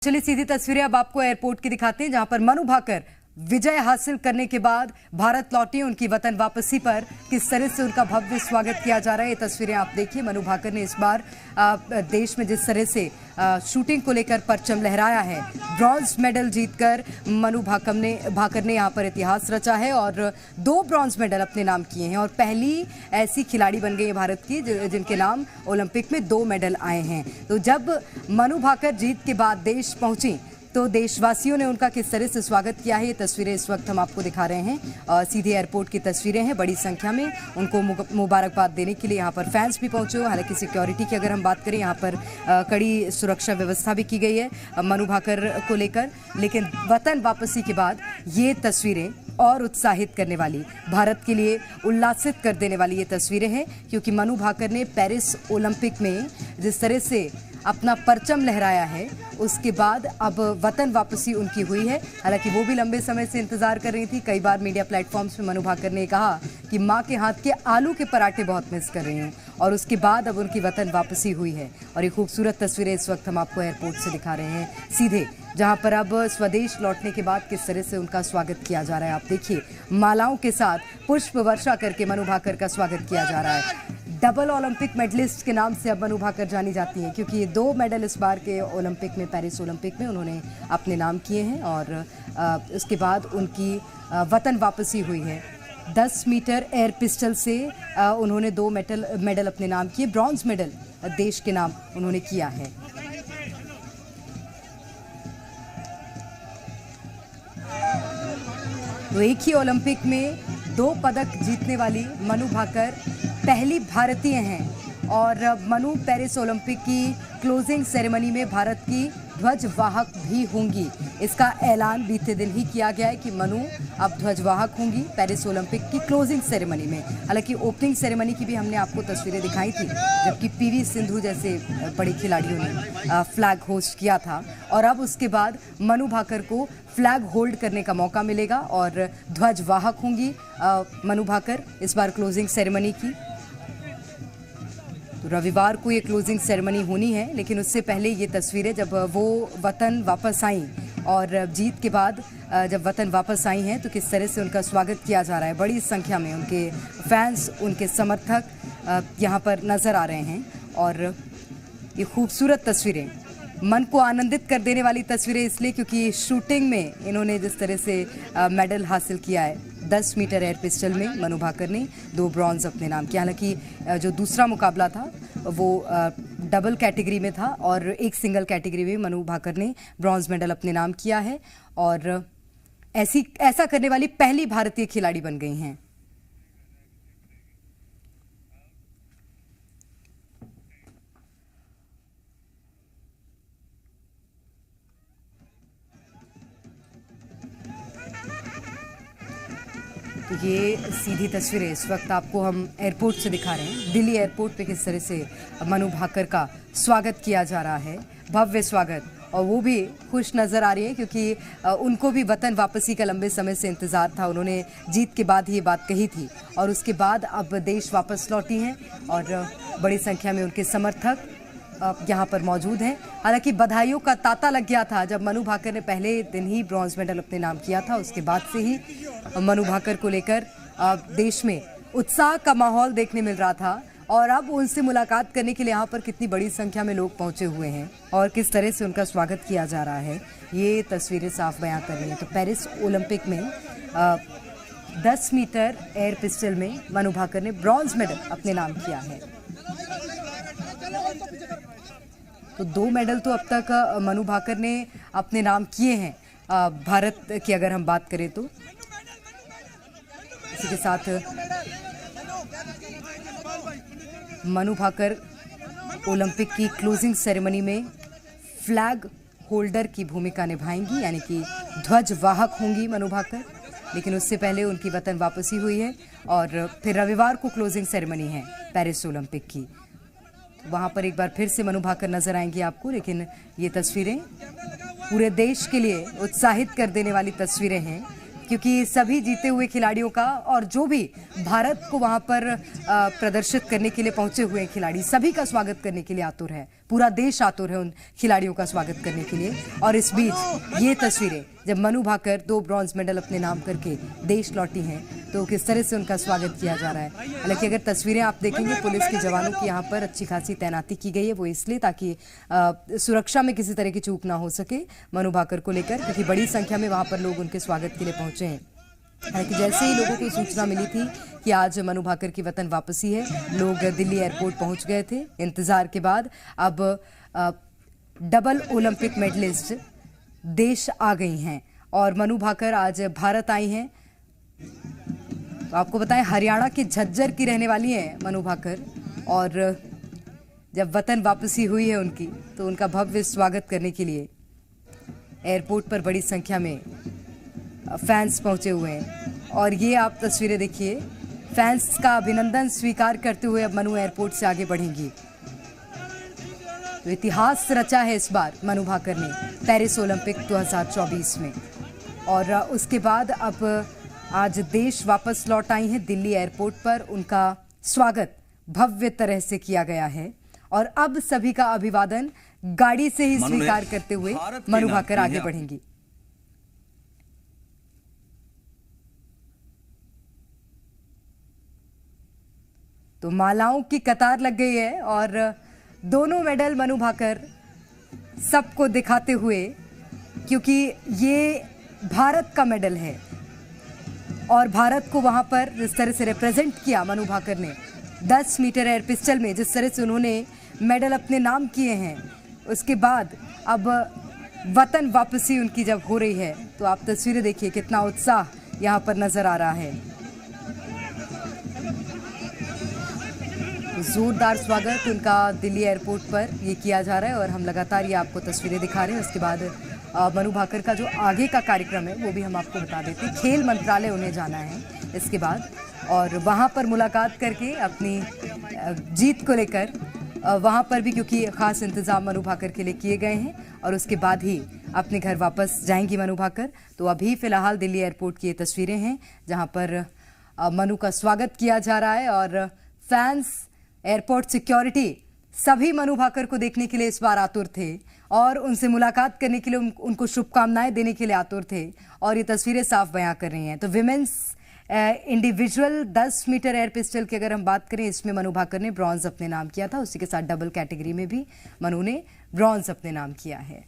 चलिए सीधी तस्वीरें अब आपको एयरपोर्ट की दिखाते हैं, जहां पर मनु भाकर विजय हासिल करने के बाद भारत लौटी। उनकी वतन वापसी पर किस तरह से उनका भव्य स्वागत किया जा रहा है, ये तस्वीरें आप देखिए। मनु भाकर ने इस बार देश में जिस तरह से शूटिंग को लेकर परचम लहराया है, ब्रॉन्ज मेडल जीतकर मनु भाकर ने यहाँ पर इतिहास रचा है और 2 ब्रॉन्ज मेडल अपने नाम किए हैं और पहली ऐसी खिलाड़ी बन गई है भारत की जिनके नाम ओलंपिक में 2 मेडल आए हैं। तो जब मनु भाकर जीत के बाद देश पहुंची तो देशवासियों ने उनका किस तरह से स्वागत किया है, ये तस्वीरें इस वक्त हम आपको दिखा रहे हैं। सीधे एयरपोर्ट की तस्वीरें हैं। बड़ी संख्या में उनको मुबारकबाद देने के लिए यहाँ पर फैंस भी पहुंचे हुए। हालांकि सिक्योरिटी की अगर हम बात करें, यहाँ पर कड़ी सुरक्षा व्यवस्था भी की गई है मनु भाकर को लेकर। लेकिन वतन वापसी के बाद ये तस्वीरें और उत्साहित करने वाली, भारत के लिए उल्लासित कर देने वाली ये तस्वीरें हैं, क्योंकि मनु भाकर ने पेरिस ओलंपिक में जिस तरह से अपना परचम लहराया है, उसके बाद अब वतन वापसी उनकी हुई है। हालांकि वो भी लंबे समय से इंतजार कर रही थी। कई बार मीडिया प्लेटफॉर्म्स में मनु भाकर ने कहा कि मां के हाथ के आलू के पराठे बहुत मिस कर रही हैं, और उसके बाद अब उनकी वतन वापसी हुई है। और ये खूबसूरत तस्वीरें इस वक्त हम आपको एयरपोर्ट से दिखा रहे हैं सीधे, जहां पर अब स्वदेश लौटने के बाद किस तरह से उनका स्वागत किया जा रहा है। आप देखिए, मालाओं के साथ पुष्प वर्षा करके मनु भाकर का स्वागत किया जा रहा है। डबल ओलंपिक मेडलिस्ट के नाम से अब मनु भाकर जानी जाती हैं, क्योंकि ये 2 मेडल इस बार के ओलंपिक में, पेरिस ओलंपिक में उन्होंने अपने नाम किए हैं और उसके बाद उनकी वतन वापसी हुई है। 10 मीटर एयर पिस्टल से उन्होंने 2 मेडल अपने नाम किए। ब्रॉन्ज मेडल देश के नाम उन्होंने किया है। तो एक ही ओलंपिक में 2 पदक जीतने वाली मनु भाकर पहली भारतीय हैं और मनु पेरिस ओलंपिक की क्लोजिंग सेरेमनी में भारत की ध्वजवाहक भी होंगी। इसका ऐलान बीते दिन ही किया गया है कि मनु अब ध्वजवाहक होंगी पेरिस ओलंपिक की क्लोजिंग सेरेमनी में। हालांकि ओपनिंग सेरेमनी की भी हमने आपको तस्वीरें दिखाई थी, जबकि पीवी सिंधु जैसे बड़ी खिलाड़ियों ने फ्लैग होस्ट किया था, और अब उसके बाद मनु भाकर को फ्लैग होल्ड करने का मौका मिलेगा और ध्वजवाहक होंगी मनु भाकर इस बार क्लोजिंग सेरेमनी की। तो रविवार को ये क्लोजिंग सेरेमनी होनी है, लेकिन उससे पहले ये तस्वीरें जब वो वतन वापस आई और जीत के बाद जब वतन वापस आई हैं, तो किस तरह से उनका स्वागत किया जा रहा है। बड़ी संख्या में उनके फैंस, उनके समर्थक यहाँ पर नज़र आ रहे हैं और ये खूबसूरत तस्वीरें, मन को आनंदित कर देने वाली तस्वीरें इसलिए क्योंकि शूटिंग में इन्होंने जिस तरह से मेडल हासिल किया है। 10 मीटर एयर पिस्टल में मनु भाकर ने 2 ब्रॉन्ज अपने नाम किया। हालांकि जो दूसरा मुकाबला था वो डबल कैटेगरी में था और एक सिंगल कैटेगरी में मनु भाकर ने ब्रॉन्ज मेडल अपने नाम किया है और ऐसा करने वाली पहली भारतीय खिलाड़ी बन गई हैं। तो ये सीधी तस्वीरें इस वक्त आपको हम एयरपोर्ट से दिखा रहे हैं। दिल्ली एयरपोर्ट पे किस तरह से मनु भाकर का स्वागत किया जा रहा है, भव्य स्वागत, और वो भी खुश नज़र आ रही है क्योंकि उनको भी वतन वापसी का लंबे समय से इंतज़ार था। उन्होंने जीत के बाद ही ये बात कही थी और उसके बाद अब देश वापस लौटी हैं और बड़ी संख्या में उनके समर्थक यहाँ पर मौजूद हैं। हालांकि बधाइयों का तांता लग गया था जब मनु भाकर ने पहले दिन ही ब्रॉन्ज मेडल अपने नाम किया था। उसके बाद से ही मनु भाकर को लेकर देश में उत्साह का माहौल देखने मिल रहा था और अब उनसे मुलाकात करने के लिए यहाँ पर कितनी बड़ी संख्या में लोग पहुँचे हुए हैं और किस तरह से उनका स्वागत किया जा रहा है, ये तस्वीरें साफ बयां कर रही हैं। तो पेरिस ओलंपिक में 10 मीटर एयर पिस्टल में मनु भाकर ने ब्रॉन्ज मेडल अपने नाम किया है। तो 2 मेडल तो अब तक मनु भाकर ने अपने नाम किए हैं भारत की अगर हम बात करें तो। इसी के साथ मनु भाकर ओलंपिक की क्लोजिंग सेरेमनी में फ्लैग होल्डर की भूमिका निभाएंगी, यानी कि ध्वजवाहक होंगी मनु भाकर। लेकिन उससे पहले उनकी वतन वापसी हुई है और फिर रविवार को क्लोजिंग सेरेमनी है पेरिस ओलंपिक की। वहाँ पर एक बार फिर से मनु भाकर नजर आएंगी आपको। लेकिन ये तस्वीरें पूरे देश के लिए उत्साहित कर देने वाली तस्वीरें हैं, क्योंकि सभी जीते हुए खिलाड़ियों का और जो भी भारत को वहाँ पर प्रदर्शित करने के लिए पहुँचे हुए खिलाड़ी, सभी का स्वागत करने के लिए आतुर है पूरा देश आतुर है उन खिलाड़ियों का स्वागत करने के लिए। और इस बीच ये तस्वीरें जब मनु भाकर 2 ब्रॉन्ज मेडल अपने नाम करके देश लौटी हैं तो किस तरह से उनका स्वागत किया जा रहा है। हालांकि अगर तस्वीरें आप देखेंगे, पुलिस के जवानों की यहाँ पर अच्छी खासी तैनाती की गई है, वो इसलिए ताकि सुरक्षा में किसी तरह की चूक ना हो सके मनु भाकर को लेकर, क्योंकि बड़ी संख्या में वहाँ पर लोग उनके स्वागत के लिए पहुंचे हैं। हालांकि जैसे ही लोगों को सूचना मिली थी कि आज मनु भाकर की वतन वापसी है, लोग दिल्ली एयरपोर्ट पहुंच गए थे। इंतजार के बाद अब डबल ओलंपिक मेडलिस्ट देश आ गई हैं और मनु भाकर आज भारत आई हैं। तो आपको बताएं, हरियाणा के झज्जर की रहने वाली हैं मनु भाकर, और जब वतन वापसी हुई है उनकी तो उनका भव्य स्वागत करने के लिए एयरपोर्ट पर बड़ी संख्या में फैंस पहुंचे हुए हैं। और ये आप तस्वीरें देखिए, फैंस का अभिनंदन स्वीकार करते हुए अब मनु एयरपोर्ट से आगे बढ़ेंगी। तो इतिहास रचा है इस बार मनु भाकर ने पेरिस ओलंपिक 2024 में। और उसके बाद अब आज देश वापस लौट आई हैं दिल्ली एयरपोर्ट पर। उनका स्वागत भव्य तरह से किया गया है और अब सभी का अभिवादन गाड़ी से ही स्वीकार करते हुए मनु भाकर आगे बढ़ेंगी। तो मालाओं की कतार लग गई है और दोनों मेडल मनु भाकर सबको दिखाते हुए, क्योंकि ये भारत का मेडल है और भारत को वहां पर जिस तरह से रिप्रेजेंट किया मनु भाकर ने 10 मीटर एयर पिस्टल में, जिस तरह से उन्होंने मेडल अपने नाम किए हैं, उसके बाद अब वतन वापसी उनकी जब हो रही है तो आप तस्वीरें देखिए, कितना उत्साह यहाँ पर नजर आ रहा है। जोरदार स्वागत उनका दिल्ली एयरपोर्ट पर ये किया जा रहा है और हम लगातार ये आपको तस्वीरें दिखा रहे हैं। उसके बाद मनु भाकर का जो आगे का कार्यक्रम है वो भी हम आपको बता देते हैं। खेल मंत्रालय उन्हें जाना है इसके बाद, और वहाँ पर मुलाकात करके अपनी जीत को लेकर वहाँ पर भी, क्योंकि खास इंतजाम मनु भाकर के लिए किए गए हैं, और उसके बाद ही अपने घर वापस जाएंगी मनु भाकर। तो अभी फिलहाल दिल्ली एयरपोर्ट की ये तस्वीरें हैं जहाँ पर मनु का स्वागत किया जा रहा है और फैंस, एयरपोर्ट सिक्योरिटी सभी मनु भाकर को देखने के लिए इस बार आतुर थे और उनसे मुलाकात करने के लिए उनको शुभकामनाएं देने के लिए आतुर थे। और ये तस्वीरें साफ बयां कर रही हैं। तो women's individual 10 metre air pistol की अगर हम बात करें, इसमें मनु भाकर ने ब्रॉन्ज अपने नाम किया था। उसी के साथ डबल कैटेगरी में भी मनु ने ब्रॉन्ज अपने नाम किया है।